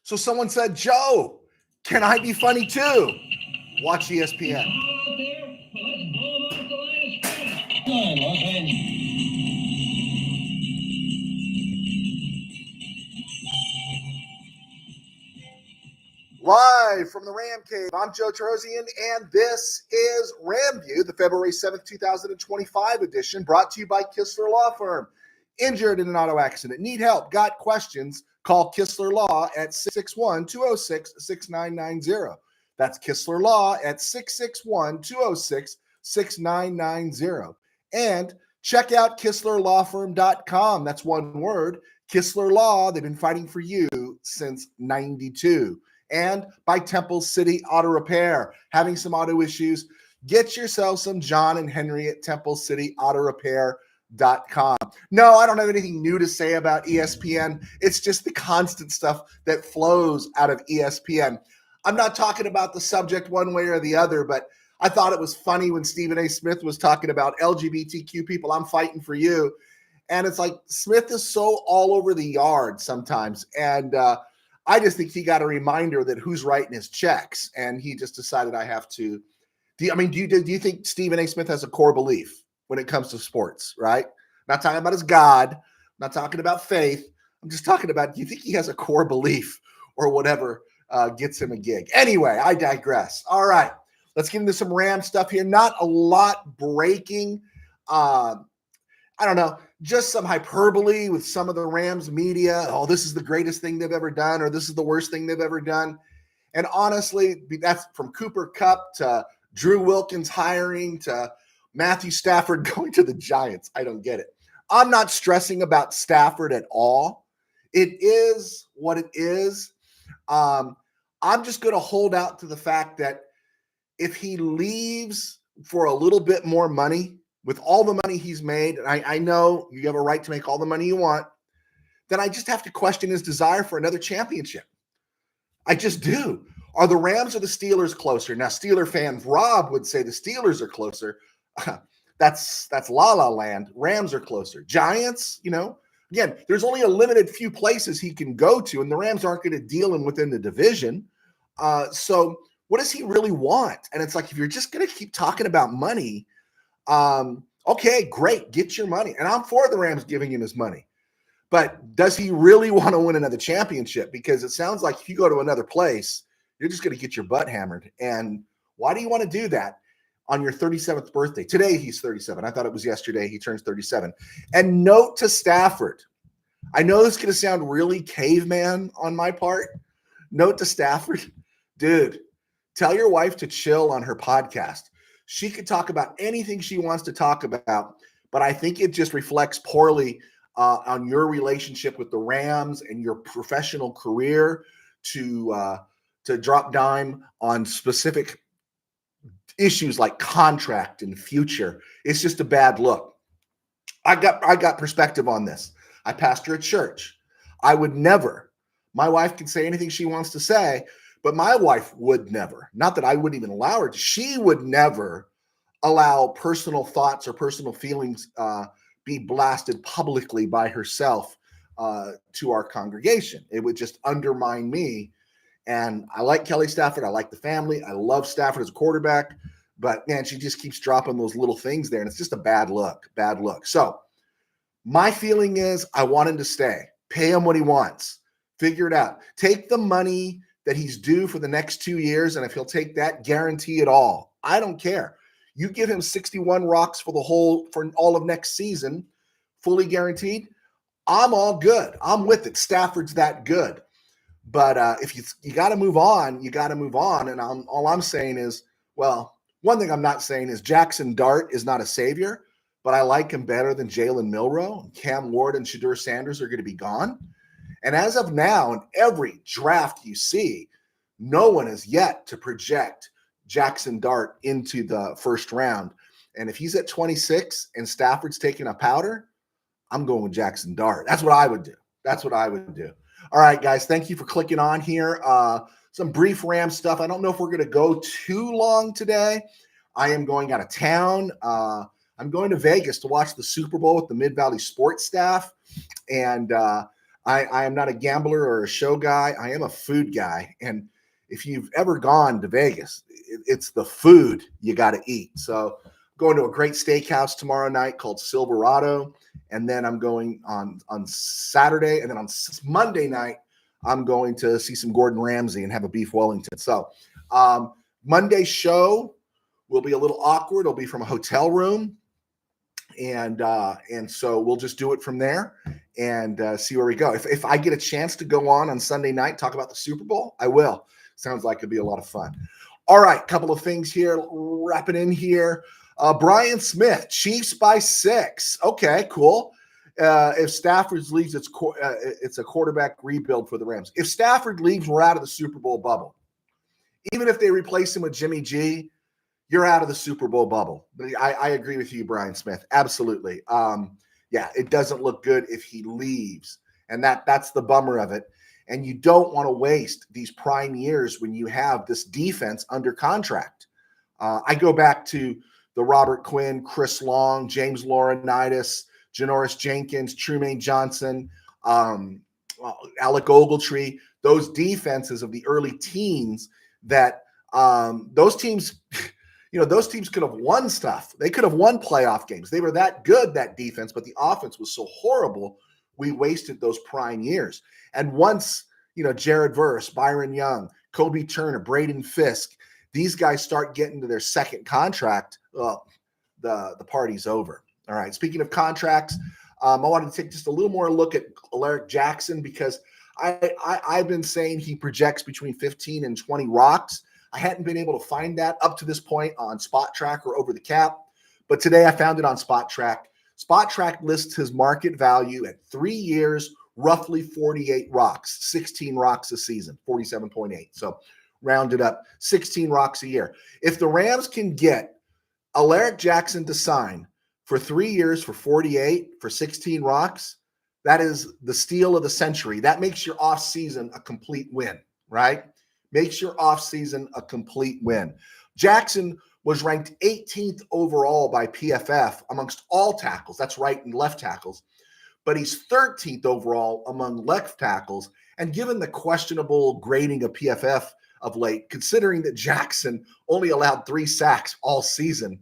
So someone said, Joe, can I be funny too? Watch ESPN. Live from the RamCave, I'm Joe Terosian, and this is RamView, the February 7th, 2025 edition, brought to you by Kistler Law Firm. Injured in an auto accident, need help, got questions, call Kistler Law at 661-206-6990. That's Kistler Law at 661-206-6990. And check out KistlerLawFirm.com. That's one word, Kistler Law. They've been fighting for you since 92. And by Temple City Auto Repair. Having some auto issues, get yourself some John and Henry at Temple City Auto Repair.com. No, I don't have anything new to say about ESPN. It's just the constant stuff that flows out of ESPN. I'm not talking about the subject one way or the other, but I thought it was funny when Stephen A. Smith was talking about LGBTQ people. I'm fighting for you. And it's like Smith is so all over the yard sometimes. And I just think he got a reminder that who's writing his checks. And he just decided I have to. Do you think Stephen A. Smith has a core belief when it comes to sports, right? I'm not talking about his God. I'm not talking about faith. I'm just talking about, do you think he has a core belief or whatever gets him a gig? Anyway, I digress. All right, let's get into some Ram stuff here. Not a lot breaking. I don't know, just some hyperbole with some of the Rams media. Oh, this is the greatest thing they've ever done, or this is the worst thing they've ever done. And honestly, that's from Cooper Kupp to Drew Wilkins hiring to Matthew Stafford going to the Giants. I don't get it. I'm not stressing about Stafford at all. It is what it is. I'm just going to hold out to the fact that if he leaves for a little bit more money, with all the money he's made, and I know you have a right to make all the money you want, then I just have to question his desire for another championship. I just do. Are the Rams or the Steelers closer? Now, Steeler fan Rob would say the Steelers are closer. That's la la land. Rams are closer. Giants, again, there's only a limited few places he can go to, and the Rams aren't going to deal him within the division. So what does he really want? And it's like, if you're just going to keep talking about money, okay, great, get your money. And I'm for the Rams giving him his money. But does he really want to win another championship? Because it sounds like if you go to another place, you're just going to get your butt hammered. And why do you want to do that on your 37th birthday? Today, he's 37. I thought it was yesterday. He turns 37. And note to Stafford. I know this is going to sound really caveman on my part. Note to Stafford. Dude, tell your wife to chill on her podcast. She could talk about anything she wants to talk about, but I think it just reflects poorly on your relationship with the Rams and your professional career to drop dime on specific issues like contract and future. It's just a bad look. I got perspective on this. I pastor a church. I would never. My wife can say anything she wants to say, but my wife would never. Not that I wouldn't even allow her. She would never allow personal thoughts or personal feelings be blasted publicly by herself to our congregation. It would just undermine me. And I like Kelly Stafford. I like the family. I love Stafford as a quarterback. But, man, she just keeps dropping those little things there, and it's just a bad look. So my feeling is I want him to stay. Pay him what he wants. Figure it out. Take the money that he's due for the next 2 years, and if he'll take that, guarantee it all. I don't care. You give him 61 rocks for all of next season, fully guaranteed. I'm all good. I'm with it. Stafford's that good. But if you got to move on, you got to move on. And all I'm saying is, well, one thing I'm not saying is Jackson Dart is not a savior, but I like him better than Jalen Milroe. Cam Ward and Shedeur Sanders are going to be gone. And as of now, in every draft you see, no one has yet to project Jackson Dart into the first round. And if he's at 26 and Stafford's taking a powder, I'm going with Jackson Dart. That's what I would do. All right, guys, thank you for clicking on here. Some brief Ram stuff. I don't know if we're going to go too long today. I am going out of town. I'm going to Vegas to watch the Super Bowl with the Mid-Valley sports staff. And I am not a gambler or a show guy. I am a food guy. And if you've ever gone to Vegas, it's the food you got to eat. So going to a great steakhouse tomorrow night called Silverado. And then I'm going on Saturday. And then on Monday night, I'm going to see some Gordon Ramsay and have a beef Wellington. So Monday's show will be a little awkward. It'll be from a hotel room. And so we'll just do it from there and see where we go. If I get a chance to go on Sunday night, talk about the Super Bowl, I will. Sounds like it'd be a lot of fun. All right, couple of things here, wrapping in here. Brian Smith, Chiefs by 6. Okay, cool. If Stafford leaves, it's a quarterback rebuild for the Rams. If Stafford leaves, we're out of the Super Bowl bubble. Even if they replace him with Jimmy G, you're out of the Super Bowl bubble. I agree with you, Brian Smith. Absolutely. Yeah, it doesn't look good if he leaves. And that's the bummer of it. And you don't want to waste these prime years when you have this defense under contract. I go back to the Robert Quinn, Chris Long, James Laurinaitis, Janoris Jenkins, Trumaine Johnson, Alec Ogletree, those defenses of the early teens that those teams – those teams could have won stuff. They could have won playoff games. They were that good, that defense, but the offense was so horrible, we wasted those prime years. And once, Jared Verse, Byron Young, Kobe Turner, Braden Fisk, these guys start getting to their second contract, the party's over. All right, speaking of contracts, I wanted to take just a little more look at Alaric Jackson because I've been saying he projects between 15 and 20 rocks. I hadn't been able to find that up to this point on Spot Track or Over the Cap, but today I found it on Spot Track. Spot Track lists his market value at 3 years, roughly 48 rocks, 16 rocks a season, 47.8. So rounded up, 16 rocks a year. If the Rams can get Alaric Jackson to sign for 3 years for 48, for 16 rocks, that is the steal of the century. That makes your offseason a complete win, right? Makes your offseason a complete win. Jackson was ranked 18th overall by PFF amongst all tackles. That's right and left tackles. But he's 13th overall among left tackles. And given the questionable grading of PFF of late, considering that Jackson only allowed 3 sacks all season,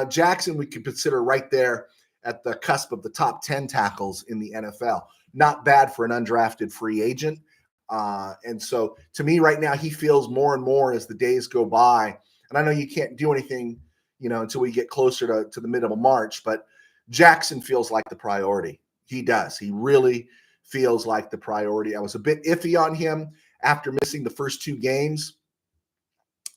Jackson we could consider right there at the cusp of the top 10 tackles in the NFL. Not bad for an undrafted free agent. And so to me right now, he feels more and more as the days go by. And I know you can't do anything, until we get closer to the middle of March, but Jackson feels like the priority. He does. He really feels like the priority. I was a bit iffy on him after missing the first 2 games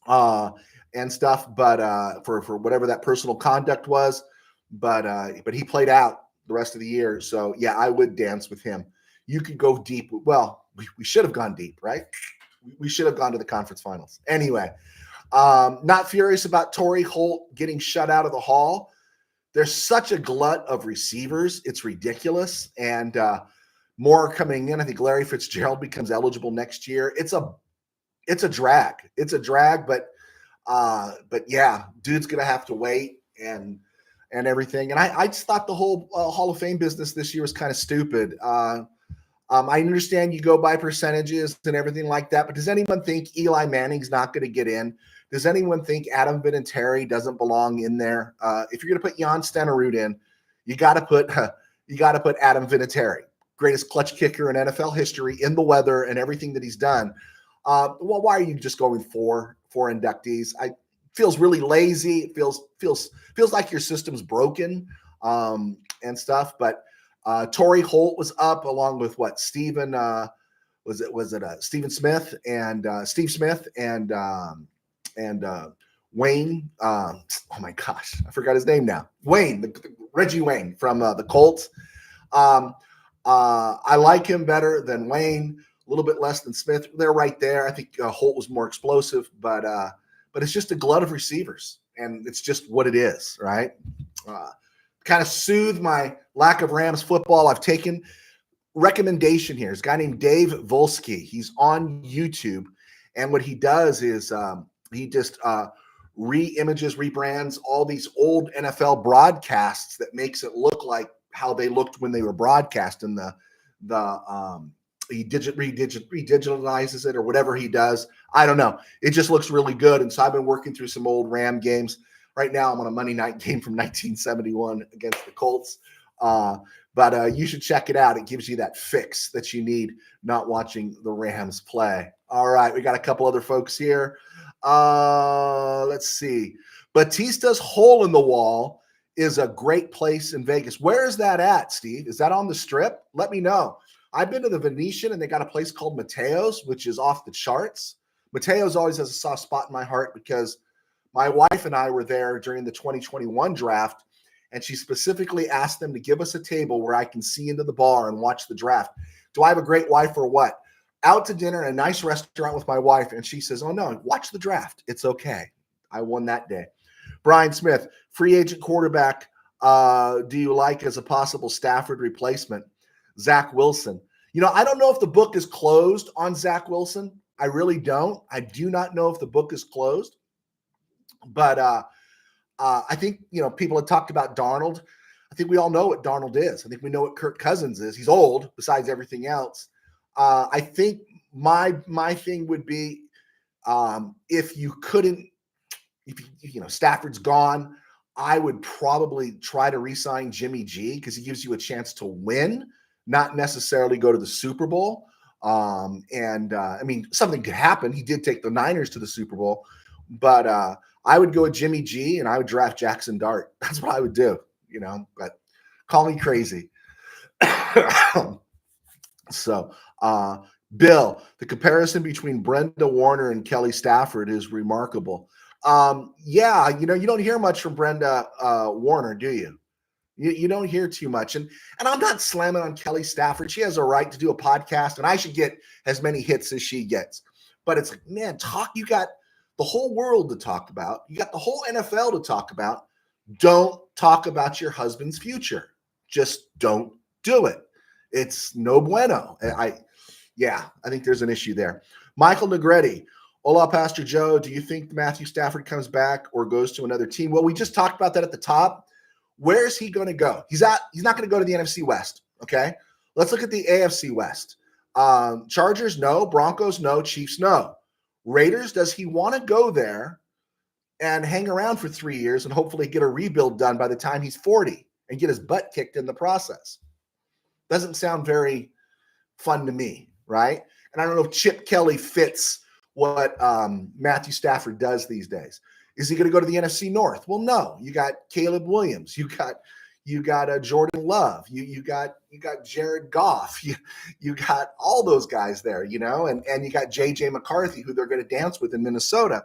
and stuff, but for whatever that personal conduct was, but he played out the rest of the year. So yeah, I would dance with him. You could go deep. Well, we should have gone deep, right? We should have gone to the conference finals. Anyway, not furious about Torrey Holt getting shut out of the Hall. There's such a glut of receivers. It's ridiculous. And more coming in. I think Larry Fitzgerald becomes eligible next year. It's a drag. It's a drag, but yeah, dude's going to have to wait and everything. And I just thought the whole Hall of Fame business this year was kind of stupid. I understand you go by percentages and everything like that, but does anyone think Eli Manning's not going to get in? Does anyone think Adam Vinatieri doesn't belong in there? If you're going to put Jan Stenerud in, you got to put Adam Vinatieri, greatest clutch kicker in NFL history, in the weather and everything that he's done. Well, why are you just going for inductees? It feels really lazy. It feels like your system's broken and stuff, but. Torrey Holt was up along with Stephen Stephen Smith and Steve Smith and Wayne. Oh my gosh, I forgot his name now. Wayne, Reggie Wayne from the Colts. I like him better than Wayne, a little bit less than Smith. They're right there. I think Holt was more explosive, but it's just a glut of receivers, and it's just what it is, right? Kind of soothe my lack of Rams football. I've taken recommendation here. There's a guy named Dave Volsky. He's on YouTube. And what he does is he just rebrands all these old NFL broadcasts that makes it look like how they looked when they were broadcast in the he redigitalizes it or whatever he does. I don't know. It just looks really good. And so I've been working through some old Ram games. Right now, I'm on a Monday night game from 1971 against the Colts. But you should check it out. It gives you that fix that you need not watching the Rams play. All right, we got a couple other folks here. Let's see. Batista's Hole in the Wall is a great place in Vegas. Where is that at, Steve? Is that on the Strip? Let me know. I've been to the Venetian, and they got a place called Mateo's, which is off the charts. Mateo's always has a soft spot in my heart because my wife and I were there during the 2021 draft, and she specifically asked them to give us a table where I can see into the bar and watch the draft. Do I have a great wife or what? Out to dinner in a nice restaurant with my wife, and she says, oh, no, watch the draft. It's okay. I won that day. Brian Smith, free agent quarterback, do you like as a possible Stafford replacement? Zach Wilson. You know, I don't know if the book is closed on Zach Wilson. I really don't. I do not know if the book is closed. But I think, you know, people have talked about Darnold. I think we all know what Darnold is. I think we know what Kirk Cousins is. He's old, besides everything else. I think my thing would be if you couldn't, if Stafford's gone, I would probably try to re-sign Jimmy G because he gives you a chance to win, not necessarily go to the Super Bowl. I mean, something could happen. He did take the Niners to the Super Bowl, but I would go with Jimmy G and I would draft Jackson Dart. That's what I would do, but call me crazy. So, Bill, the comparison between Brenda Warner and Kelly Stafford is remarkable. Yeah, you don't hear much from Brenda Warner, do you? You don't hear too much. And I'm not slamming on Kelly Stafford. She has a right to do a podcast, and I should get as many hits as she gets. But it's like, man, you got the whole world to talk about. You got the whole NFL to talk about. Don't talk about your husband's future. Just don't do it. It's no bueno. I think there's an issue there. Michael Negretti. Hola, Pastor Joe. Do you think Matthew Stafford comes back or goes to another team? Well, we just talked about that at the top. Where is he going to go? He's not going to go to the NFC West. Okay. Let's look at the AFC West. Chargers, no. Broncos, no. Chiefs, no. Raiders, does he want to go there and hang around for 3 years and hopefully get a rebuild done by the time he's 40 and get his butt kicked in the process? Doesn't sound very fun to me, right? And I don't know if Chip Kelly fits what Matthew Stafford does these days. Is he going to go to the NFC North? Well, no. You got Caleb Williams. You got Jordan Love. You got Jared Goff. You got all those guys there, and you got JJ McCarthy, who they're going to dance with in Minnesota.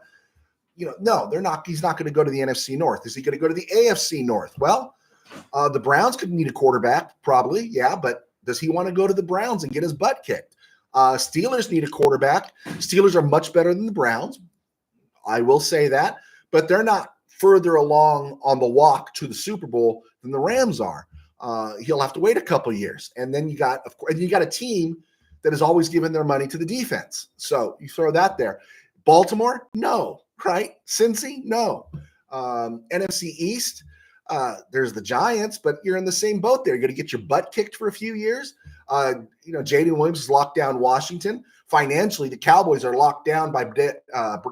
No, they're not. He's not going to go to the NFC North. Is he going to go to the AFC North? Well, the Browns could need a quarterback, probably, yeah. But does he want to go to the Browns and get his butt kicked? Steelers need a quarterback. Steelers are much better than the Browns. I will say that. But they're not further along on the walk to the Super Bowl than the Rams are. He'll have to wait a couple years. And then you got a team that has always given their money to the defense. So you throw that there. Baltimore? No. Right? Cincy? No. NFC East? There's the Giants, but you're in the same boat there. You're going to get your butt kicked for a few years. Jaden Williams is locked down Washington. Financially, the Cowboys are locked down by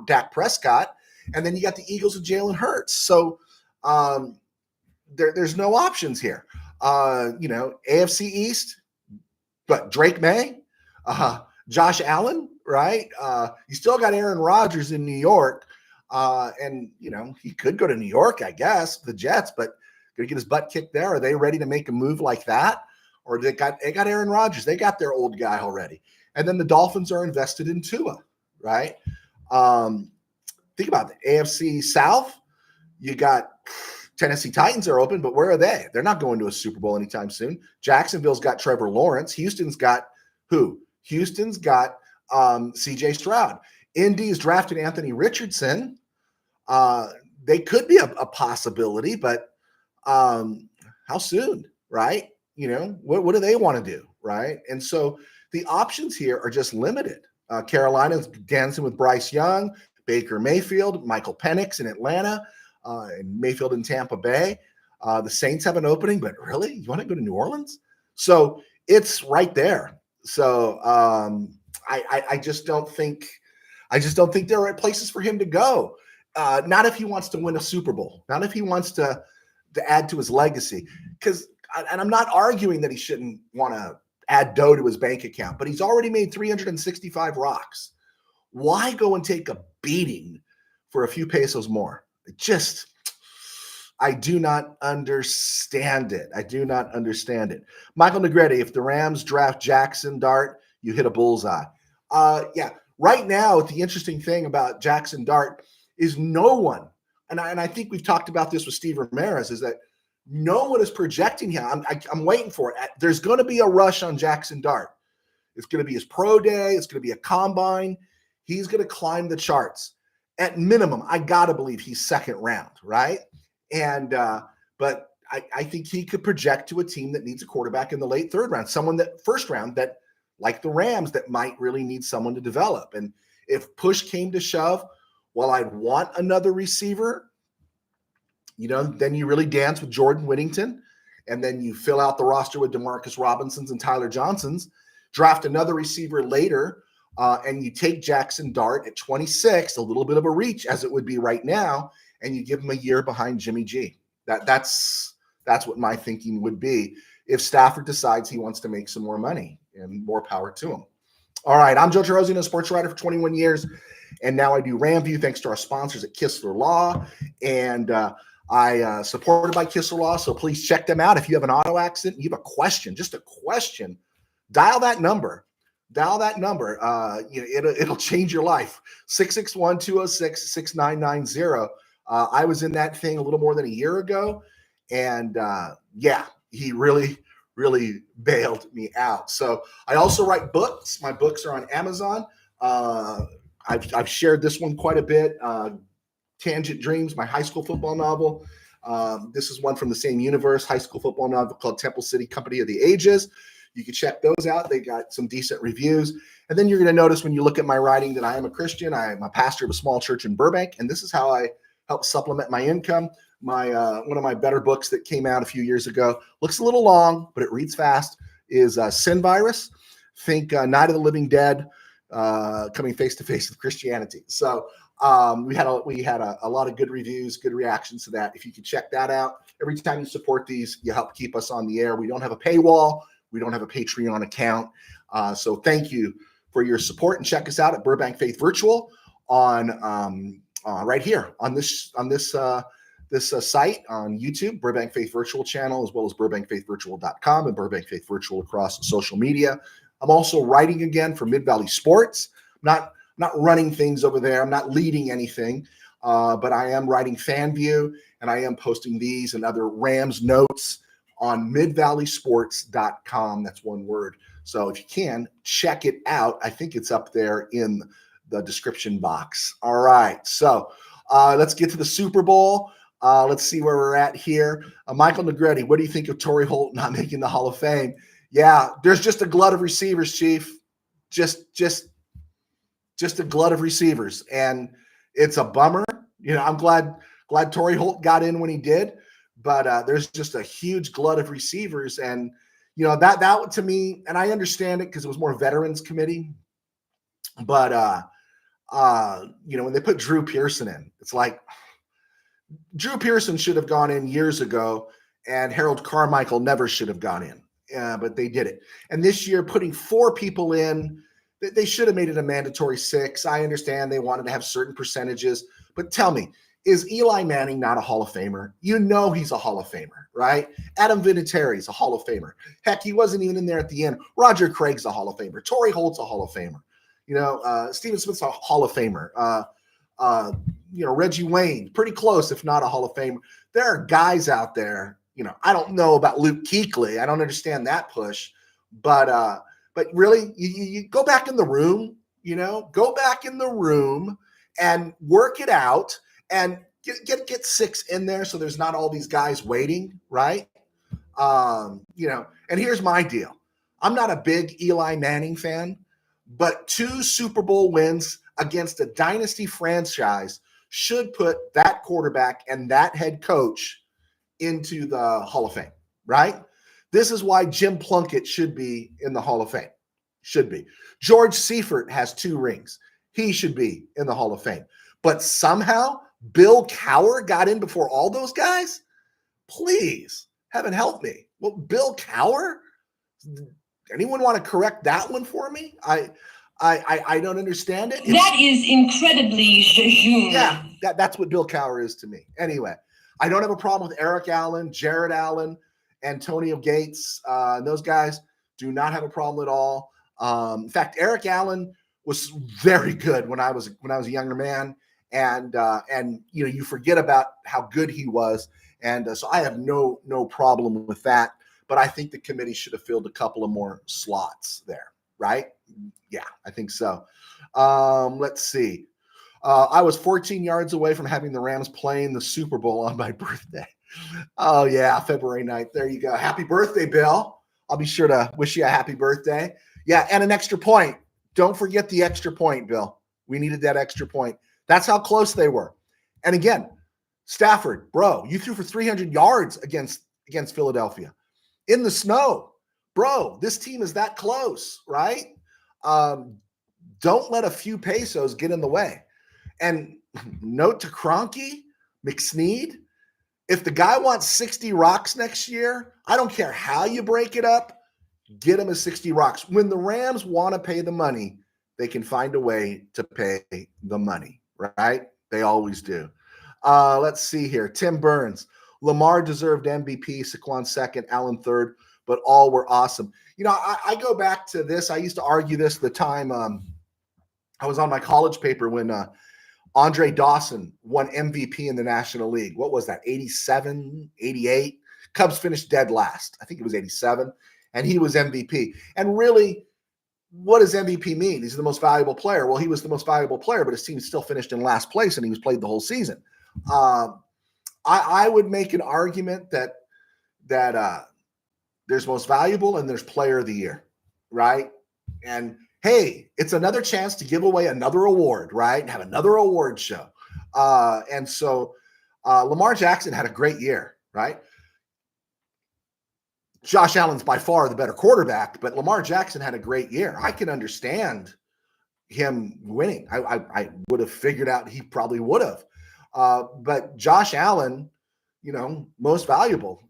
Dak Prescott. And then you got the Eagles of Jalen Hurts. So there's no options here. AFC East, but Drake May, Josh Allen, right? You still got Aaron Rodgers in New York. And he could go to New York, I guess, the Jets, but going to get his butt kicked there. Are they ready to make a move like that? Or they got Aaron Rodgers. They got their old guy already. And then the Dolphins are invested in Tua, right? Think about it. AFC South, you got Tennessee Titans are open, but where are they? They're not going to a Super Bowl anytime soon. Jacksonville's got Trevor Lawrence. Houston's got who? Houston's got C.J. Stroud. Indy's drafted Anthony Richardson. They could be a possibility, but how soon, right? What do they want to do, right? And so the options here are just limited. Carolina's dancing with Bryce Young, Baker Mayfield, Michael Penix in Atlanta, and Mayfield in Tampa Bay. The Saints have an opening, but really? You want to go to New Orleans? So it's right there. So I just don't think there are places for him to go. Not if he wants to win a Super Bowl. Not if he wants to add to his legacy. And I'm not arguing that he shouldn't want to add dough to his bank account, but he's already made 365 rocks. Why go and take a beating for a few pesos more? I do not understand it. I do not understand it. Michael Negretti, if the Rams draft Jackson Dart, you hit a bullseye. Yeah, right now, the interesting thing about Jackson Dart is no one, and I think we've talked about this with Steve Ramirez, is that no one is projecting him. I'm waiting for it. There's going to be a rush on Jackson Dart. It's going to be his pro day. It's going to be a combine. He's going to climb the charts. At minimum, I got to believe he's second round, right? And but I think he could project to a team that needs a quarterback in the late third round, someone that first round that, like the Rams, that might really need someone to develop. And if push came to shove, well, I'd want another receiver, then you really dance with Jordan Whittington, and then you fill out the roster with DeMarcus Robinsons and Tyler Johnsons, draft another receiver later, and you take Jackson Dart at 26, a little bit of a reach as it would be right now, and you give him a year behind Jimmy G. That's what my thinking would be if Stafford decides he wants to make some more money, and more power to him. All right, I'm Joe Terosian, a sports writer for 21 years, and now I do RamView thanks to our sponsors at Kistler Law, and I supported by Kistler Law, so please check them out. If you have an auto accident, you have a question, just a question, dial that number. It'll change your life. 661-206-6990. I was in that thing a little more than a year ago, and he really bailed me out. So I also write books. My books are on Amazon. I've shared this one quite a bit. Tangent Dreams, my high school football novel. This is one from the same universe, high school football novel called Temple City Company of the Ages. You can check those out. They got some decent reviews. And then you're going to notice when you look at my writing that I am a Christian. I am a pastor of a small church in Burbank, and this is how I help supplement my income. My one of my better books that came out a few years ago, looks a little long, but it reads fast, is Sin Virus. Think Night of the Living Dead, coming face to face with Christianity. So we had a lot of good reviews, good reactions to that. If you could check that out, every time you support these, you help keep us on the air. We don't have a paywall. We don't have a Patreon account. So thank you for your support, and check us out at Burbank Faith Virtual on right here on this site on YouTube, Burbank Faith Virtual channel, as well as burbankfaithvirtual.com and Burbank Faith Virtual across social media. I'm also writing again for Mid-Valley Sports. I'm not running things over there. I'm not leading anything, but I am writing FanView, and I am posting these and other Rams notes on midvalleysports.com. That's one word. So if you can, check it out. I think it's up there in the description box. All right. So let's get to the Super Bowl. Let's see where we're at here. Michael Negretti, what do you think of Torrey Holt not making the Hall of Fame? Yeah, there's just a glut of receivers, Chief. Just a glut of receivers. And it's a bummer. I'm glad Torrey Holt got in when he did. But there's just a huge glut of receivers, and that to me, and I understand it because it was more veterans committee. But when they put Drew Pearson in, it's like Drew Pearson should have gone in years ago, and Harold Carmichael never should have gone in. But they did it. And this year, putting 4 people in, they should have made it a mandatory 6. I understand they wanted to have certain percentages, but tell me, is Eli Manning not a Hall of Famer? He's a Hall of Famer, right? Adam Vinatieri's a Hall of Famer. Heck, he wasn't even in there at the end. Roger Craig's a Hall of Famer. Torrey Holt's a Hall of Famer. Steven Smith's a Hall of Famer. Reggie Wayne, pretty close, if not a Hall of Famer. There are guys out there. I don't know about Luke Kuechly. I don't understand that push, but really, you go back in the room. Go back in the room and work it out. And get 6 in there so there's not all these guys waiting, right? And here's my deal. I'm not a big Eli Manning fan, but 2 Super Bowl wins against a dynasty franchise should put that quarterback and that head coach into the Hall of Fame, right? This is why Jim Plunkett should be in the Hall of Fame. Should be. George Seifert has 2 rings. He should be in the Hall of Fame. But somehow Bill Cowher got in before all those guys? Please, heaven help me. Well, Bill Cowher? Anyone want to correct that one for me? I don't understand it. That is incredibly jejune. Yeah, that's what Bill Cowher is to me. Anyway, I don't have a problem with Eric Allen, Jared Allen, Antonio Gates. Those guys do not have a problem at all. In fact, Eric Allen was very good when I was a younger man, and you forget about how good he was, and so I have no problem with that. But I think the committee should have filled a couple of more slots there, right? Yeah, I think so. Let's see. I was 14 yards away from having the Rams playing the Super Bowl on my birthday. Oh, yeah, February 9th. There you go. Happy birthday, Bill. I'll be sure to wish you a happy birthday. Yeah, and an extra point. Don't forget the extra point, Bill. We needed that extra point. That's how close they were. And again, Stafford, bro, you threw for 300 yards against Philadelphia in the snow. Bro, this team is that close, right? Don't let a few pesos get in the way. And note to Kroenke, McSneed, if the guy wants 60 rocks next year, I don't care how you break it up, get him a 60 rocks. When the Rams want to pay the money, they can find a way to pay the money, right? They always do. Let's see here. Tim Burns. Lamar deserved MVP, Saquon second, Allen third, but all were awesome. I go back to this. I used to argue this the time I was on my college paper when Andre Dawson won MVP in the National League. What was that, 87, 88? Cubs finished dead last. I think it was 87, and he was MVP. And really, what does MVP mean? He's the most valuable player. Well, he was the most valuable player, but his team still finished in last place, and he was played the whole season. I would make an argument that there's most valuable and there's player of the year, right? And hey, it's another chance to give away another award, right? And have another award show. And so Lamar Jackson had a great year, right? Josh Allen's by far the better quarterback, but Lamar Jackson had a great year. I can understand him winning. I would have figured out he probably would have. But Josh Allen, most valuable,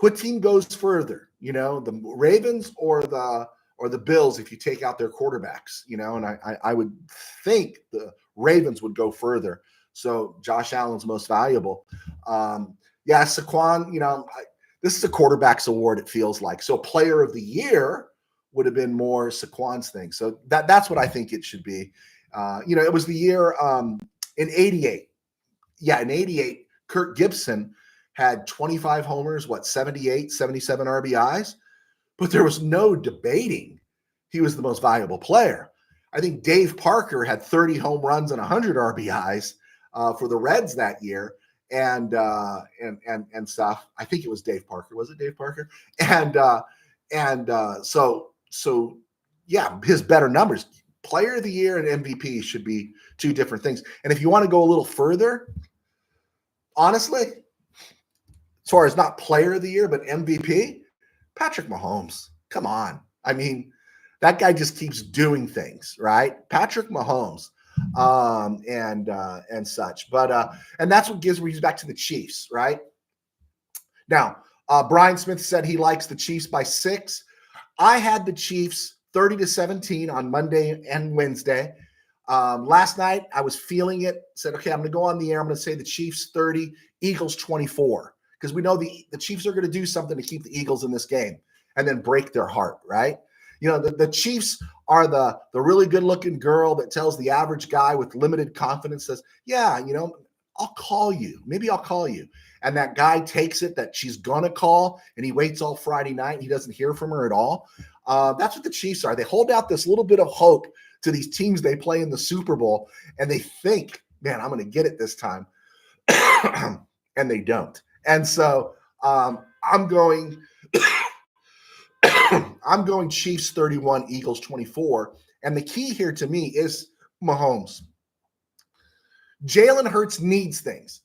what team goes further, the Ravens or the Bills if you take out their quarterbacks, and I would think the Ravens would go further. So Josh Allen's most valuable. Saquon, this is a quarterback's award, it feels like. So player of the year would have been more Saquon's thing. So that's what I think it should be. It was the year in 88. Yeah, in 88, Kirk Gibson had 25 homers, 78, 77 RBIs, but there was no debating he was the most valuable player. I think Dave Parker had 30 home runs and 100 RBIs for the Reds that year, and stuff. I think it was Dave Parker. Was it Dave Parker? So yeah, his better numbers. Player of the year and MVP should be two different things. And if you want to go a little further, honestly, as far as not player of the year, but MVP, Patrick Mahomes. Come on. I mean, that guy just keeps doing things, right? Patrick Mahomes and such. But and that's what brings back to the Chiefs, right? Now, Brian Smith said he likes the Chiefs by 6. I had the Chiefs 30-17 on Monday and Wednesday. Last night, I was feeling it. Said, okay, I'm going to go on the air. I'm going to say the Chiefs 30, Eagles 24. Because we know the Chiefs are going to do something to keep the Eagles in this game and then break their heart, right? The Chiefs are the really good-looking girl that tells the average guy with limited confidence, says, yeah, I'll call you. Maybe I'll call you. And that guy takes it that she's going to call, and he waits all Friday night, and he doesn't hear from her at all. That's what the Chiefs are. They hold out this little bit of hope to these teams they play in the Super Bowl, and they think, man, I'm going to get it this time. And they don't. And so I'm going Chiefs 31, Eagles 24. And the key here to me is Mahomes. Jalen Hurts needs things.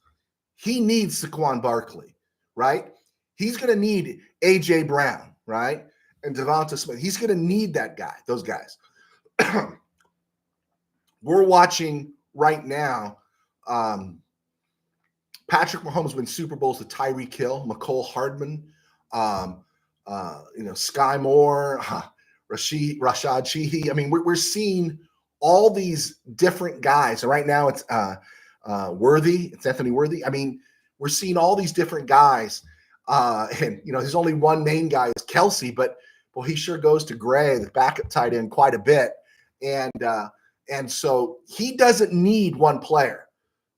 He needs Saquon Barkley, right? He's going to need A.J. Brown, right? And Devonta Smith. He's going to need those guys. We're watching right now Patrick Mahomes wins Super Bowls with Tyreek Hill, McCole Hardman, Sky Moore, Rashad Sheehy. I mean, we're seeing all these different guys. So right now it's Worthy. It's Anthony Worthy. I mean, we're seeing all these different guys. And, there's only one main guy is Kelsey, but he sure goes to Gray, the backup tight end, quite a bit. And so he doesn't need one player.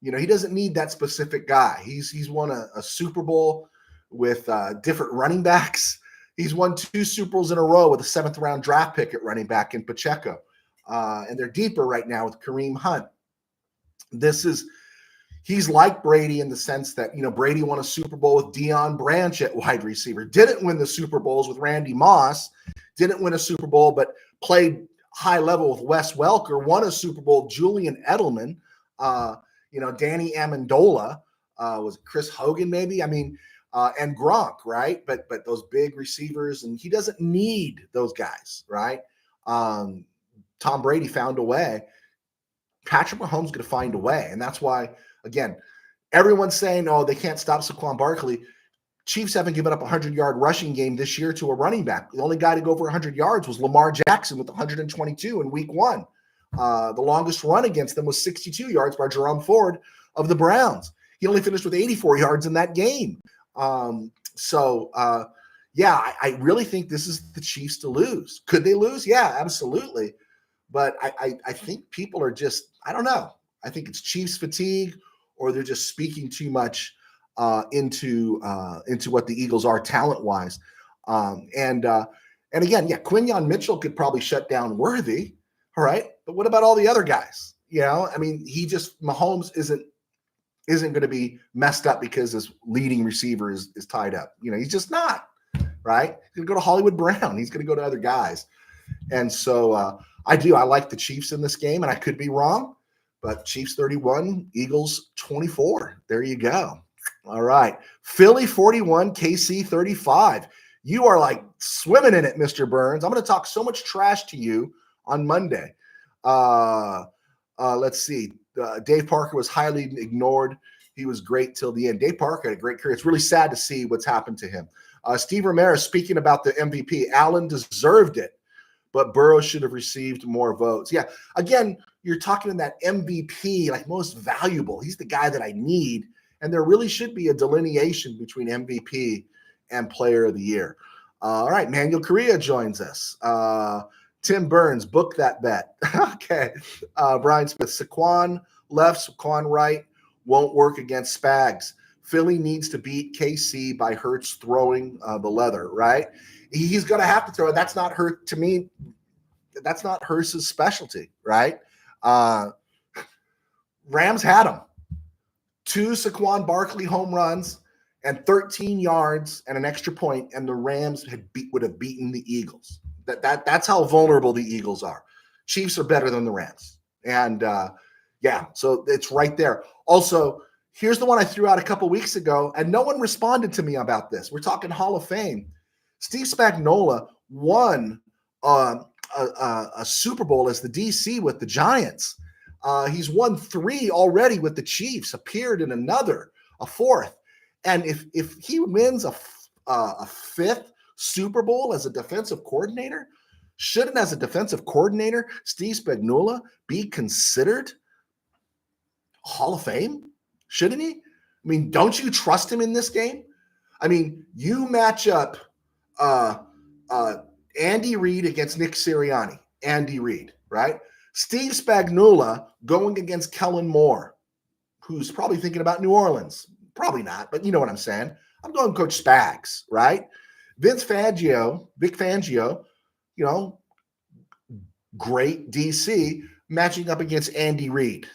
He doesn't need that specific guy. He's won a Super Bowl with different running backs. He's won 2 Super Bowls in a row with a 7th round draft pick at running back in Pacheco. And they're deeper right now with Kareem Hunt. He's like Brady in the sense that, Brady won a Super Bowl with Deion Branch at wide receiver, didn't win the Super Bowls with Randy Moss, didn't win a Super Bowl, but played high level with Wes Welker, won a Super Bowl with Julian Edelman, Danny Amendola, was Chris Hogan maybe? I mean, and Gronk, right? But those big receivers, and he doesn't need those guys, right? Tom Brady found a way. Patrick Mahomes going to find a way. And that's why, again, everyone's saying, oh, they can't stop Saquon Barkley. Chiefs haven't given up a 100-yard rushing game this year to a running back. The only guy to go over 100 yards was Lamar Jackson with 122 in week 1. The longest run against them was 62 yards by Jerome Ford of the Browns. He only finished with 84 yards in that game. I really think this is the Chiefs to lose. Could they lose? Yeah, absolutely. But I think people are just, I don't know. I think it's Chiefs fatigue, or they're just speaking too much into what the Eagles are talent-wise. And again, Quinyon Mitchell could probably shut down Worthy. All right. But what about all the other guys? I mean, Mahomes isn't going to be messed up because his leading receiver is tied up. He's just not, right? He's going to go to Hollywood Brown. He's going to go to other guys. And so I like the Chiefs in this game, and I could be wrong, but Chiefs 31, Eagles 24. There you go. All right. Philly 41, KC 35. You are like swimming in it, Mr. Burns. I'm going to talk so much trash to you on Monday. Let's see. Dave Parker was highly ignored. He was great till the end. Dave Parker had a great career. It's really sad to see what's happened to him. Steve Ramirez, speaking about the MVP, Allen deserved it, but Burrow should have received more votes. Yeah, again, you're talking in that MVP, like most valuable. He's the guy that I need, and there really should be a delineation between MVP and Player of the Year. All right, Manuel Correa joins us. Tim Burns, book that bet. Okay. Brian Smith, Saquon left, Saquon right, won't work against Spags. Philly needs to beat KC by Hurts throwing the leather, right? He's going to have to throw it. That's not Hurts, to me, that's not Hurts' specialty, right? Rams had him. 2 Saquon Barkley home runs and 13 yards and an extra point, and the Rams would have beaten the Eagles. That's how vulnerable the Eagles are. Chiefs are better than the Rams. And so it's right there. Also, here's the one I threw out a couple weeks ago, and no one responded to me about this. We're talking Hall of Fame. Steve Spagnuolo won a Super Bowl as the DC with the Giants. He's won 3 already with the Chiefs, appeared in another, a 4th. And if he wins a 5th Super Bowl as a defensive coordinator, shouldn't, as a defensive coordinator, Steve Spagnuolo be considered Hall of Fame? Shouldn't he? I mean, don't you trust him in this game? I mean, you match up Andy Reid against Nick Sirianni. Andy Reid, right? Steve Spagnuolo going against Kellen Moore, who's probably thinking about New Orleans. Probably not, but you know what I'm saying. I'm going Coach Spags, right? Vic Fangio, great DC, matching up against Andy Reid.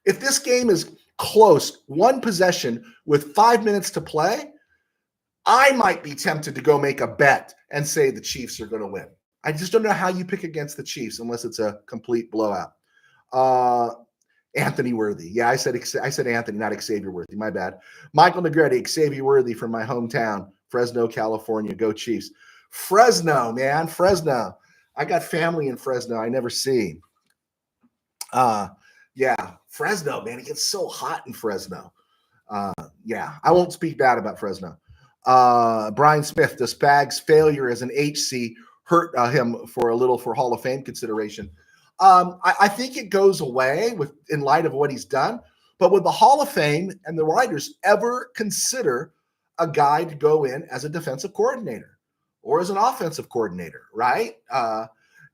If this game is close, 1 possession with 5 minutes to play, I might be tempted to go make a bet and say the Chiefs are going to win. I just don't know how you pick against the Chiefs unless it's a complete blowout. Anthony Worthy. Yeah, I said Anthony, not Xavier Worthy. My bad. Michael Negretti, Xavier Worthy from my hometown, Fresno, California. Go Chiefs. Fresno, man, Fresno. I got family in Fresno. I never see. Yeah, Fresno, man. It gets so hot in Fresno. Yeah, I won't speak bad about Fresno. Brian Smith, does Spags' failure as an HC hurt him for a little for Hall of Fame consideration? I think it goes away in light of what he's done. But would the Hall of Fame and the writers ever consider a guy to go in as a defensive coordinator or as an offensive coordinator? Right? Don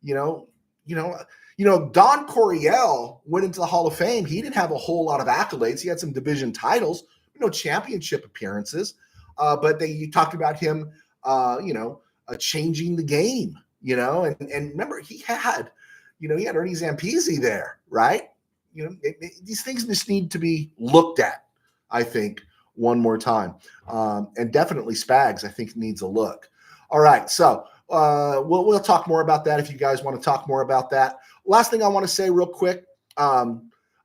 Coryell went into the Hall of Fame. He didn't have a whole lot of accolades. He had some division titles, championship appearances. But you talked about him, changing the game, and remember he had Ernie Zampese there, right? These things just need to be looked at, I think, one more time. And definitely Spags, I think, needs a look. All right. So we'll talk more about that if you guys want to talk more about that. Last thing I want to say real quick. I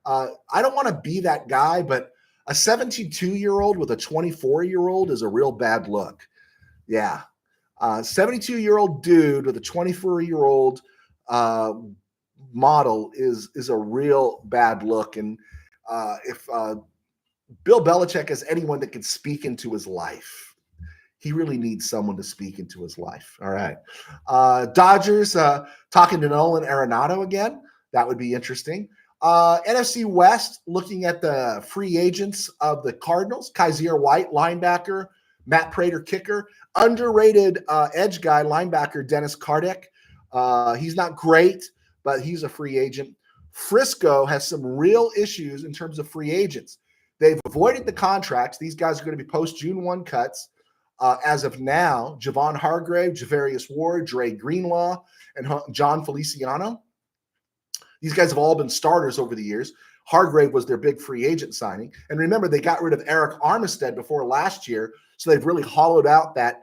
don't want to be that guy, but a 72-year-old with a 24-year-old is a real bad look. Yeah. 72-year-old dude with a 24-year-old model is a real bad look. And if Bill Belichick has anyone that can speak into his life, he really needs someone to speak into his life. All right. Dodgers talking to Nolan Arenado again. That would be interesting. NFC West, looking at the free agents of the Cardinals. Kaiser White, linebacker. Matt Prater, kicker. Underrated edge guy, linebacker Dennis Kardec. He's not great, but he's a free agent. Frisco has some real issues in terms of free agents. They've avoided the contracts. These guys are going to be post-June 1 cuts. As of now, Javon Hargrave, Javarius Ward, Dre Greenlaw, and John Feliciano. These guys have all been starters over the years. Hargrave was their big free agent signing. And remember, they got rid of Eric Armistead before last year, so they've really hollowed out that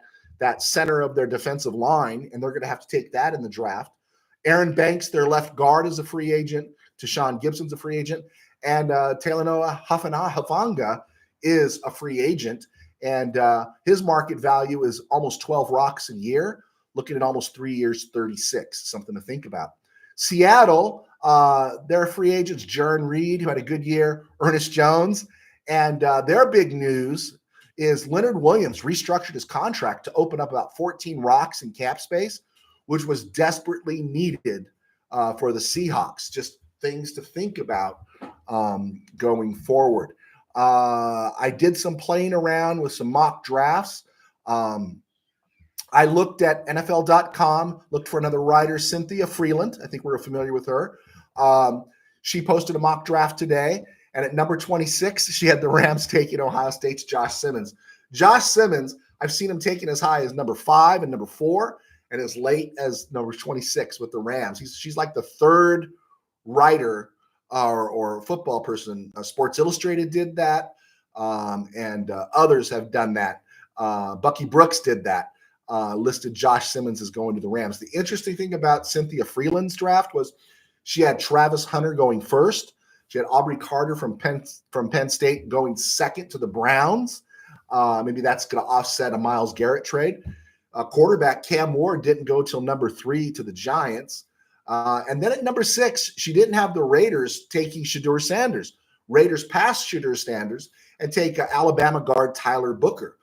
center of their defensive line, and they're going to have to take that in the draft. Aaron Banks, their left guard, is a free agent. Tashawn Gibson's a free agent. And Talanoa Hafanga is a free agent. And his market value is almost 12 rocks a year, looking at almost 3 years, 36, something to think about. Seattle, their free agents, Jaron Reed, who had a good year, Ernest Jones. And their big news is Leonard Williams restructured his contract to open up about 14 rocks in cap space, which was desperately needed for the Seahawks. Just things to think about going forward. I did some playing around with some mock drafts. I looked at NFL.com, looked for another writer, Cynthia Freeland. I think we're familiar with her. She posted a mock draft today, and at number 26, she had the Rams taking Ohio State's Josh Simmons. Josh Simmons, I've seen him taken as high as number 5 and number 4, and as late as number 26 with the Rams. She's like the third writer or football person. Sports Illustrated did that, and others have done that. Bucky Brooks did that, listed Josh Simmons as going to the Rams. The interesting thing about Cynthia Freeland's draft was she had Travis Hunter going first. She had Aubrey Carter from Penn State going second to the Browns. Maybe that's going to offset a Myles Garrett trade. Quarterback Cam Ward didn't go till number 3 to the Giants. And then at number 6, she didn't have the Raiders taking Shedeur Sanders. Raiders passed Shedeur Sanders and take Alabama guard Tyler Booker.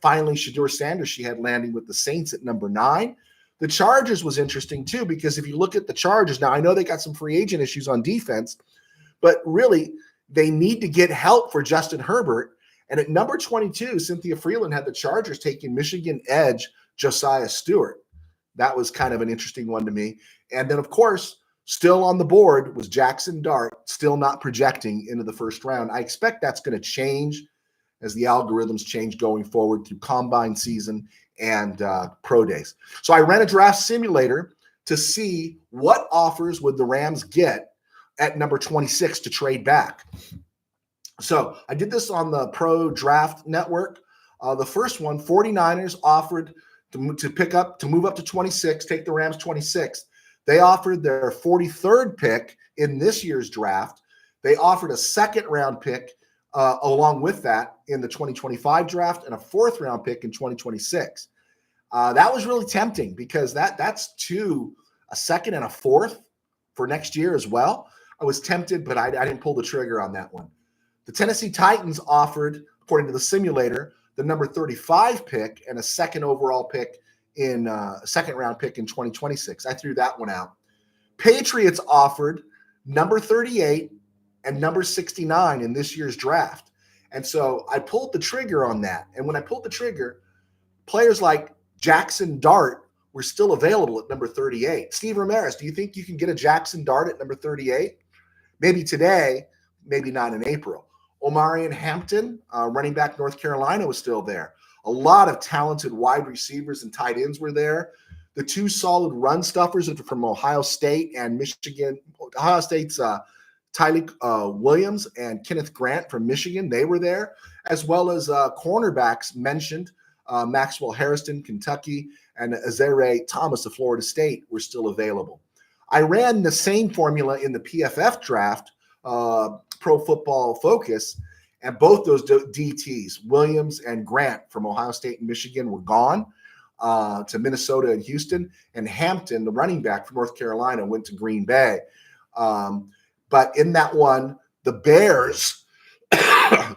Finally, Shedeur Sanders she had landing with the Saints at number 9. The Chargers was interesting too, because if you look at the Chargers, now I know they got some free agent issues on defense, but really they need to get help for Justin Herbert. And at number 22, Cynthia Freeland had the Chargers taking Michigan edge Josiah Stewart. That was kind of an interesting one to me. And then, of course, still on the board was Jackson Dart, still not projecting into the first round. I expect that's going to change as the algorithms change going forward through combine season and pro days. So I ran a draft simulator to see what offers would the Rams get at number 26 to trade back. So I did this on the Pro Draft Network. The first one, 49ers offered to move up to 26, take the Rams 26. They offered their 43rd pick in this year's draft They offered a second-round pick along with that in the 2025 draft and a fourth-round pick in 2026. That was really tempting because that's a second and a fourth for next year as well. I was tempted, but I didn't pull the trigger on that one. The Tennessee Titans offered, according to the simulator, the number 35 pick and a second overall pick in a second round pick in 2026. I threw that one out. Patriots offered number 38 and number 69 in this year's draft. And so I pulled the trigger on that. And when I pulled the trigger, players like Jackson Dart were still available at number 38. Steve Ramirez, do you think you can get a Jackson Dart at number 38? Maybe today, maybe not in April. Omarion Hampton, running back North Carolina, was still there. A lot of talented wide receivers and tight ends were there. The two solid run stuffers from Ohio State and Michigan, Ohio State's Tyleik Williams and Kenneth Grant from Michigan, they were there, as well as cornerbacks mentioned, Maxwell Harrison, Kentucky, and Azere Thomas of Florida State were still available. I ran the same formula in the PFF draft, Pro Football Focus, and both those DTs, Williams and Grant from Ohio State and Michigan, were gone to Minnesota and Houston, and Hampton, the running back from North Carolina, went to Green Bay. But in that one, the Bears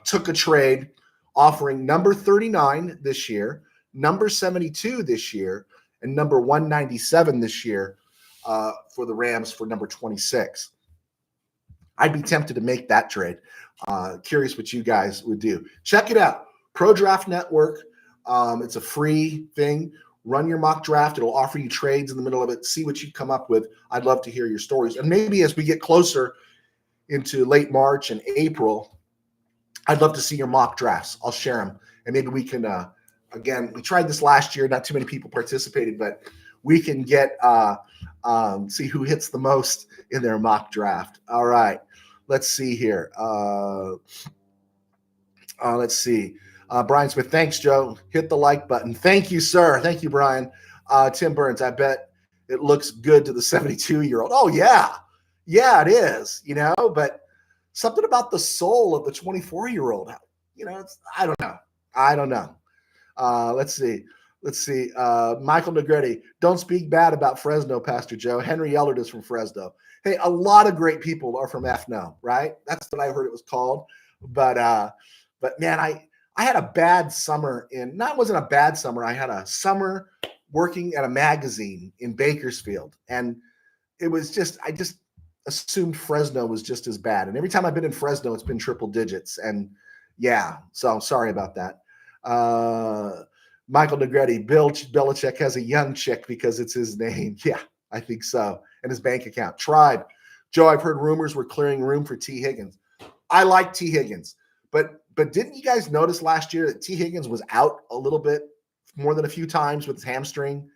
took a trade offering number 39 this year, number 72 this year, and number 197 this year for the Rams for number 26. I'd be tempted to make that trade. Curious what you guys would do. Check it out. Pro Draft Network. It's a free thing. Run your mock draft. It'll offer you trades in the middle of it. See what you come up with. I'd love to hear your stories. And maybe as we get closer into late March and April, I'd love to see your mock drafts. I'll share them. And maybe we can, again, we tried this last year. Not too many people participated, but we can get see who hits the most in their mock draft. All right. Let's see here. Let's see. Brian Smith, thanks, Joe. Hit the like button. Thank you, sir. Thank you, Brian. Tim Burns, I bet it looks good to the 72-year-old. Oh, yeah. Yeah, it is, but something about the soul of the 24-year-old, I don't know. Let's see. Michael Negretti, don't speak bad about Fresno, Pastor Joe. Henry Ellard is from Fresno. Hey, a lot of great people are from FNO, right? That's what I heard it was called. But man, I had a bad summer it wasn't a bad summer. I had a summer working at a magazine in Bakersfield. And it was I just assumed Fresno was just as bad. And every time I've been in Fresno, it's been triple digits. And yeah, so sorry about that. Michael Negretti, Bill Belichick has a young chick because it's his name. Yeah, I think so. And his bank account. Tribe. Joe, I've heard rumors we're clearing room for T. Higgins. I like T. Higgins. But didn't you guys notice last year that T. Higgins was out a little bit more than a few times with his hamstring?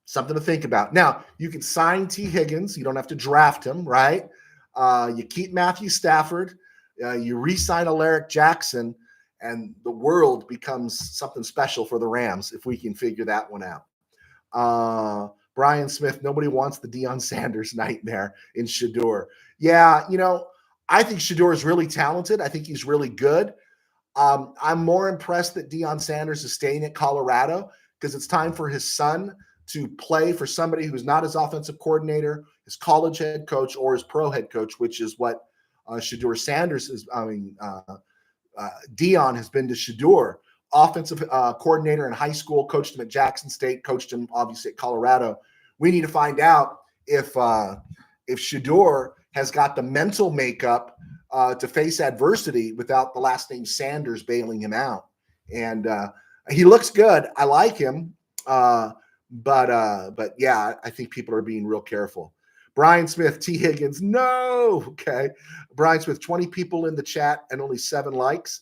Something to think about. Now, you can sign T. Higgins. You don't have to draft him, right? You keep Matthew Stafford. You re-sign Alaric Jackson, and the world becomes something special for the Rams if we can figure that one out. Brian Smith, nobody wants the Deion Sanders nightmare in Shedeur. Yeah, I think Shedeur is really talented. I think he's really good. I'm more impressed that Deion Sanders is staying at Colorado because it's time for his son to play for somebody who's not his offensive coordinator, his college head coach, or his pro head coach, which is what Shedeur Sanders is. Deion has been to Shedeur, offensive coordinator in high school, coached him at Jackson State, coached him obviously at Colorado. We need to find out if Shedeur has got the mental makeup to face adversity without the last name Sanders bailing him out. And he looks good. I like him. But yeah, I think people are being real careful. Brian Smith, T. Higgins, no. Okay. Brian Smith, 20 people in the chat and only 7 likes.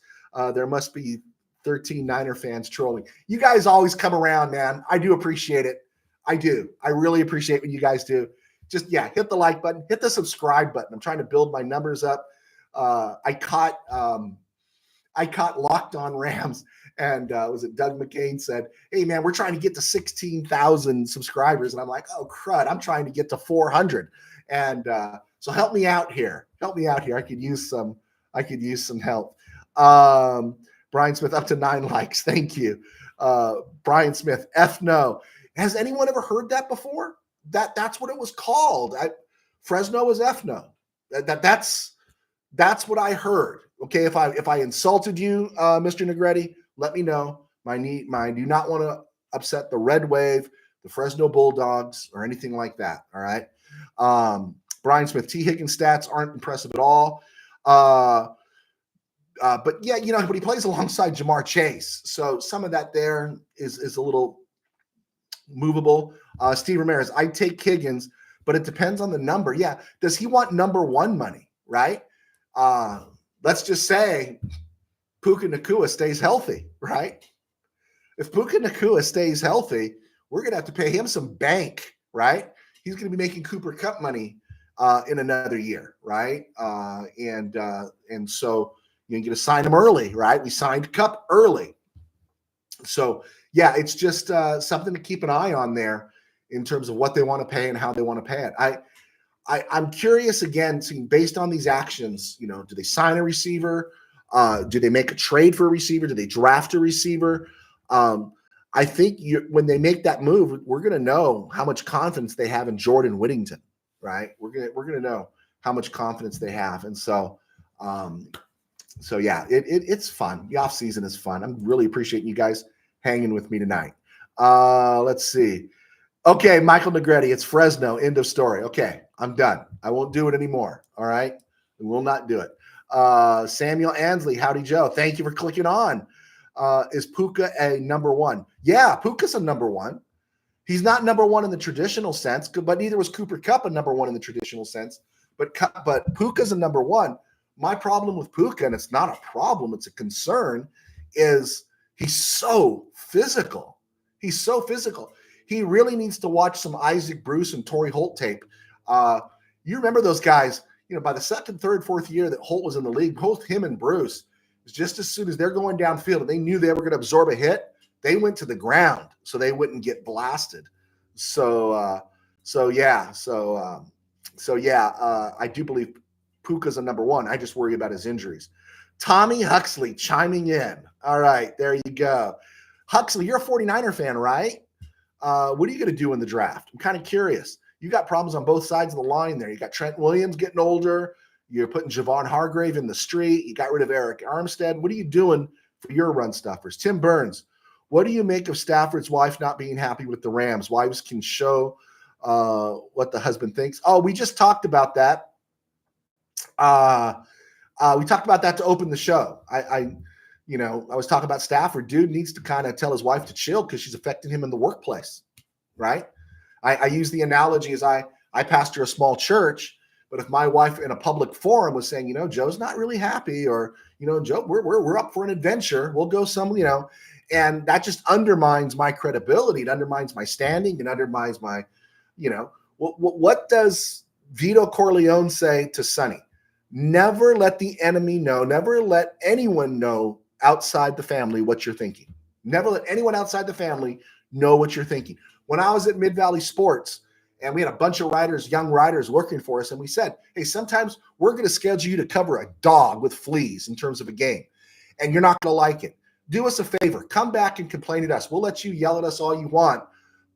There must be 13 Niner fans trolling. You guys always come around, man. I do appreciate it. I do. I really appreciate what you guys do. Just, hit the like button, hit the subscribe button. I'm trying to build my numbers up. I caught Locked On Rams, and was it Doug McCain said, hey, man, we're trying to get to 16,000 subscribers. And I'm like, oh, crud, I'm trying to get to 400. And So help me out here. Help me out here. I could use some help. Brian Smith, up to 9 likes. Thank you. Brian Smith, F no. Has anyone ever heard that before? That's what it was called. Fresno is F no. That's what I heard. Okay, if I insulted you, Mr. Negretti, let me know. I do not want to upset the Red Wave, the Fresno Bulldogs, or anything like that. All right. Brian Smith, T. Higgins stats aren't impressive at all. But yeah, but he plays alongside Jamar Chase. So some of that there is a little movable. Steve Ramirez, I'd take Higgins, but it depends on the number. Yeah. Does he want number 1 money? Right. Let's just say Puka Nacua stays healthy, right? If Puka Nacua stays healthy, we're going to have to pay him some bank, right? He's going to be making Cooper Kupp money in another year, right? And so you're going to sign him early, right? We signed Kupp early. So, yeah, it's just something to keep an eye on there in terms of what they want to pay and how they want to pay it. I'm curious, again, based on these actions, do they sign a receiver? Do they make a trade for a receiver? Do they draft a receiver? I think when they make that move, we're going to know how much confidence they have in Jordan Whittington, right? We're going to know how much confidence they have. And so yeah, it's fun. The off season is fun. I'm really appreciating you guys hanging with me tonight. Let's see. Okay, Michael Negretti, it's Fresno. End of story. Okay, I'm done. I won't do it anymore. All right, we will not do it. Samuel Ansley, howdy Joe. Thank you for clicking on. Is Puka a number 1? Yeah, Puka's a number 1. He's not number 1 in the traditional sense, but neither was Cooper Kupp a number 1 in the traditional sense. But Puka's a number 1. My problem with Puka, and it's not a problem, it's a concern, is he's so physical. He's so physical. He really needs to watch some Isaac Bruce and Torrey Holt tape. You remember those guys, by the second, third, fourth year that Holt was in the league, both him and Bruce, just as soon as they're going downfield and they knew they were going to absorb a hit, they went to the ground so they wouldn't get blasted. I do believe Puka's a number 1. I just worry about his injuries. Tommy Huxley chiming in. All right, there you go. Huxley, you're a 49er fan, right? What are you going to do in the draft? I'm kind of curious. You got problems on both sides of the line there. You got Trent Williams getting older. You're putting Javon Hargrave in the street. You got rid of Eric Armstead. What are you doing for your run stuffers? Tim Burns, what do you make of Stafford's wife not being happy with the Rams? Wives can show what the husband thinks. Oh, we just talked about that. We talked about that to open the show. I was talking about Stafford. Dude needs to kind of tell his wife to chill because she's affecting him in the workplace, right? I use the analogy as I pastor a small church, but if my wife in a public forum was saying, Joe's not really happy, or, Joe, we're up for an adventure. We'll go and that just undermines my credibility. It undermines my standing. It undermines my, what does Vito Corleone say to Sonny? Never let the enemy know, never let anyone know outside the family what you're thinking. Never let anyone outside the family know what you're thinking. When I was at Mid-Valley Sports and we had a bunch of writers, young writers working for us, and we said, hey, sometimes we're going to schedule you to cover a dog with fleas in terms of a game, and you're not going to like it. Do us a favor. Come back and complain at us. We'll let you yell at us all you want,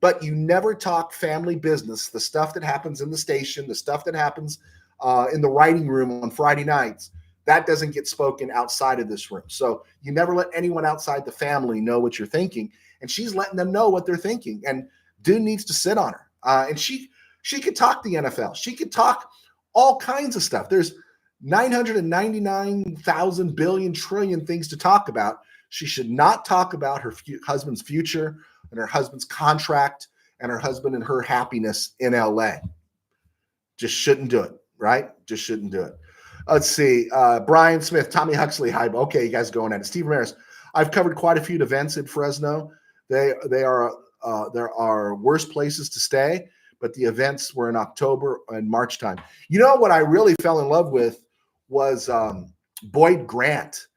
but you never talk family business, the stuff that happens in the station, the stuff that happens in the writing room on Friday nights. That doesn't get spoken outside of this room. So you never let anyone outside the family know what you're thinking. And she's letting them know what they're thinking. And dude needs to sit on her. And she could talk the NFL. She could talk all kinds of stuff. There's 999,000 billion trillion things to talk about. She should not talk about her husband's future and her husband's contract and her husband and her happiness in LA. Just shouldn't do it, right? Just shouldn't do it. Let's see. Brian Smith, Tommy Huxley. Hi. Okay, you guys going at it. Steve Ramirez. I've covered quite a few events in Fresno. There are worse places to stay, but the events were in October and March time. You know what I really fell in love with was Boyd Grant,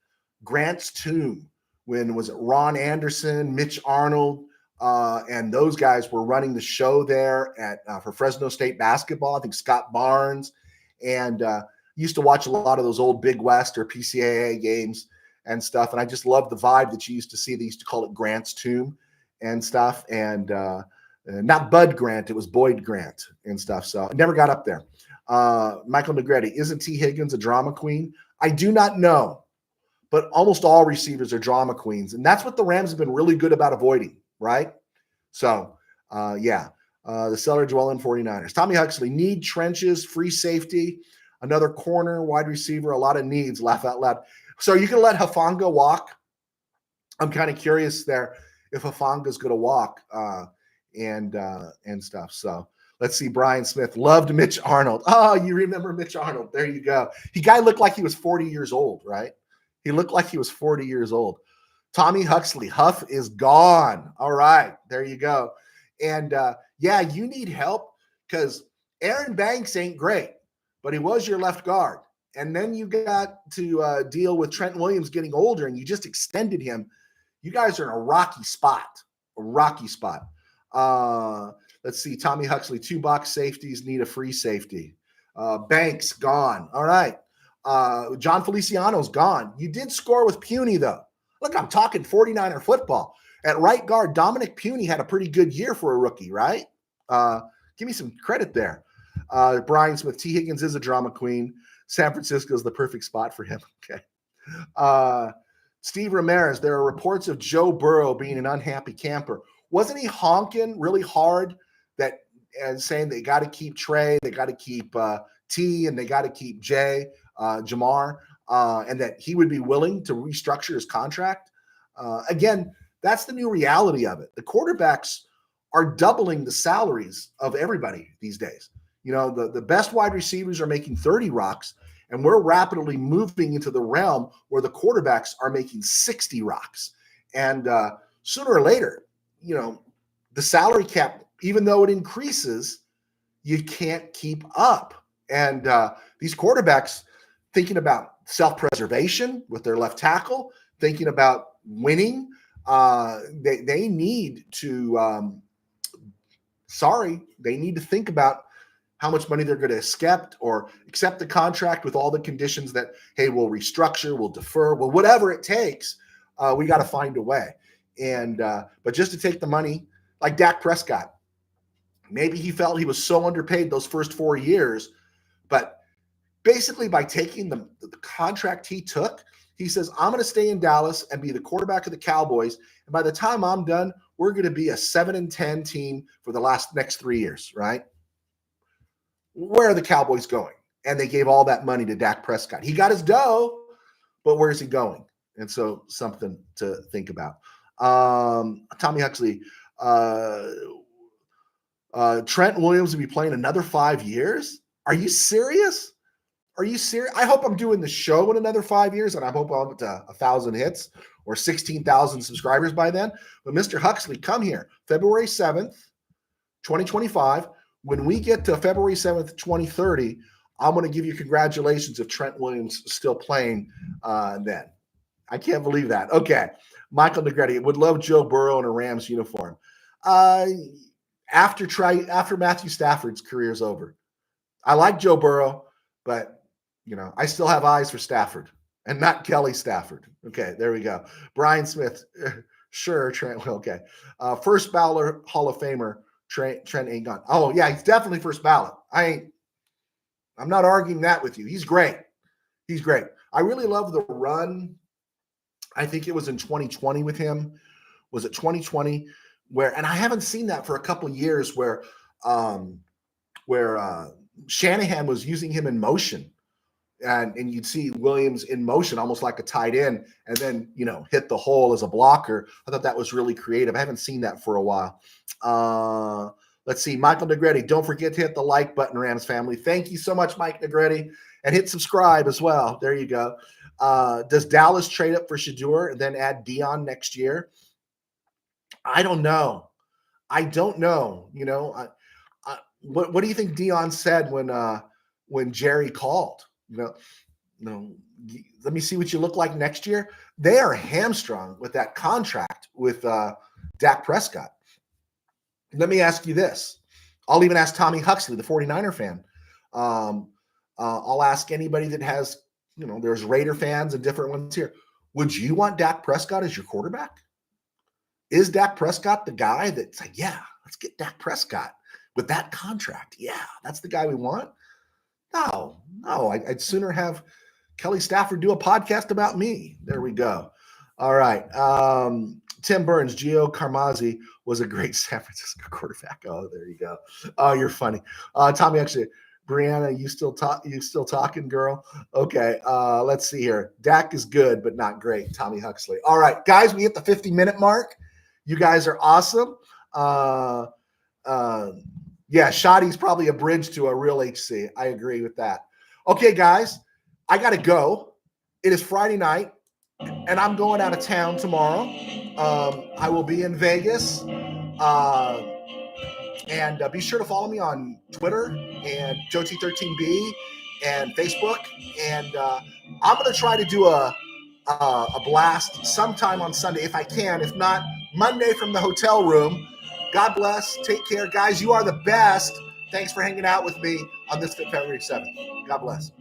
Grant's Tomb. When was it Ron Anderson, Mitch Arnold, and those guys were running the show there for Fresno State basketball. I think Scott Barnes. and used to watch a lot of those old Big West or PCAA games and stuff. And I just loved the vibe that you used to see. They used to call it Grant's Tomb and stuff. And not Bud Grant, it was Boyd Grant and stuff. So I never got up there. Michael Negretti, isn't T. Higgins a drama queen? I do not know, but almost all receivers are drama queens. And that's what the Rams have been really good about avoiding, right? So, yeah. The cellar dwelling 49ers. Tommy Huxley, need trenches, free safety, another corner, wide receiver, a lot of needs, laugh out loud. So you can let Hufanga walk. I'm kind of curious there if Hufanga's going to walk and stuff. So let's see. Brian Smith, loved Mitch Arnold. Oh, you remember Mitch Arnold. There you go. He guy looked like he was 40 years old, right? He looked like he was 40 years old. Tommy Huxley, Huff is gone. All right, there you go. And yeah, you need help because Aaron Banks ain't great, but he was your left guard. And then you got to deal with Trent Williams getting older, and you just extended him. You guys are in a rocky spot. Let's see. Tommy Huxley, 2-box safeties need a free safety. Banks, gone. All right. John Feliciano's gone. You did score with Puny, though. Look, I'm talking 49er football. At right guard, Dominic Puny had a pretty good year for a rookie, right? Give me some credit there. Brian Smith, T. Higgins is a drama queen. San Francisco is the perfect spot for him. Okay. Steve Ramirez, there are reports of Joe Burrow being an unhappy camper. Wasn't he honking really hard that and saying they got to keep Trey, they got to keep T, and they got to keep Jamar, and that he would be willing to restructure his contract? Again, that's the new reality of it. The quarterbacks are doubling the salaries of everybody these days. You know, the best wide receivers are making 30 rocks, and we're rapidly moving into the realm where the quarterbacks are making 60 rocks. And sooner or later, you know, the salary cap, even though it increases, you can't keep up. And these quarterbacks thinking about self-preservation with their left tackle, thinking about winning, they need to they need to think about how much money they're going to accept the contract with all the conditions that, hey, we'll restructure, we'll defer, well, whatever it takes, we got to find a way. And but just to take the money, like Dak Prescott, maybe he felt he was so underpaid those first 4 years, but basically by taking the contract he took, he says, I'm going to stay in Dallas and be the quarterback of the Cowboys. And by the time I'm done, we're going to be a 7-10 team for the next 3 years, right? Where are the Cowboys going? And they gave all that money to Dak Prescott. He got his dough, but where's he going? And so something to think about. Tommy Huxley, Trent Williams will be playing another 5 years? Are you serious? Are you serious? I hope I'm doing the show in another 5 years, and I hope I'm up to 1,000 hits or 16,000 subscribers by then. But Mr. Huxley, come here. February 7th, 2025. When we get to February 7th, 2030, I'm going to give you congratulations if Trent Williams is still playing then. I can't believe that. Okay. Michael Negretti would love Joe Burrow in a Rams uniform. After Matthew Stafford's career is over. I like Joe Burrow, but, you know, I still have eyes for Stafford and not Kelly Stafford. Okay, there we go. Brian Smith, sure, Trent. Okay. First ballot Hall of Famer, Trent ain't gone. Oh, yeah, he's definitely first ballot. I'm not arguing that with you. He's great. He's great. I really love the run. I think it was in 2020 with him. Was it 2020? And I haven't seen that for a couple of years where Shanahan was using him in motion. And you'd see Williams in motion, almost like a tight end, and then, you know, hit the hole as a blocker. I thought that was really creative. I haven't seen that for a while. Let's see. Michael Negretti, don't forget to hit the like button, Rams family. Thank you so much, Mike Negretti. And hit subscribe as well. There you go. Does Dallas trade up for Shedeur and then add Dion next year? I don't know. You know, what do you think Dion said when Jerry called? No, let me see what you look like next year. They are hamstrung with that contract with Dak Prescott. Let me ask you this. I'll even ask Tommy Huxley, the 49er fan. I'll ask anybody that has, there's Raider fans and different ones here. Would you want Dak Prescott as your quarterback? Is Dak Prescott the guy that's like, yeah, let's get Dak Prescott with that contract? Yeah, that's the guy we want. No, I'd sooner have Kelly Stafford do a podcast about me. There we go. All right. Tim Burns, Gio Carmazzi was a great San Francisco quarterback. Oh, there you go. Oh, you're funny. Tommy, actually, Brianna, you still talking, girl? Okay. Let's see here. Dak is good, but not great. Tommy Huxley. All right, guys, we hit the 50-minute mark. You guys are awesome. Yeah, Shotty's probably a bridge to a real HC. I agree with that. Okay, guys, I got to go. It is Friday night, and I'm going out of town tomorrow. I will be in Vegas. And be sure to follow me on Twitter and JoeT13B and Facebook. And I'm going to try to do a blast sometime on Sunday if I can. If not, Monday from the hotel room. God bless. Take care. Guys, you are the best. Thanks for hanging out with me on this February 7th. God bless.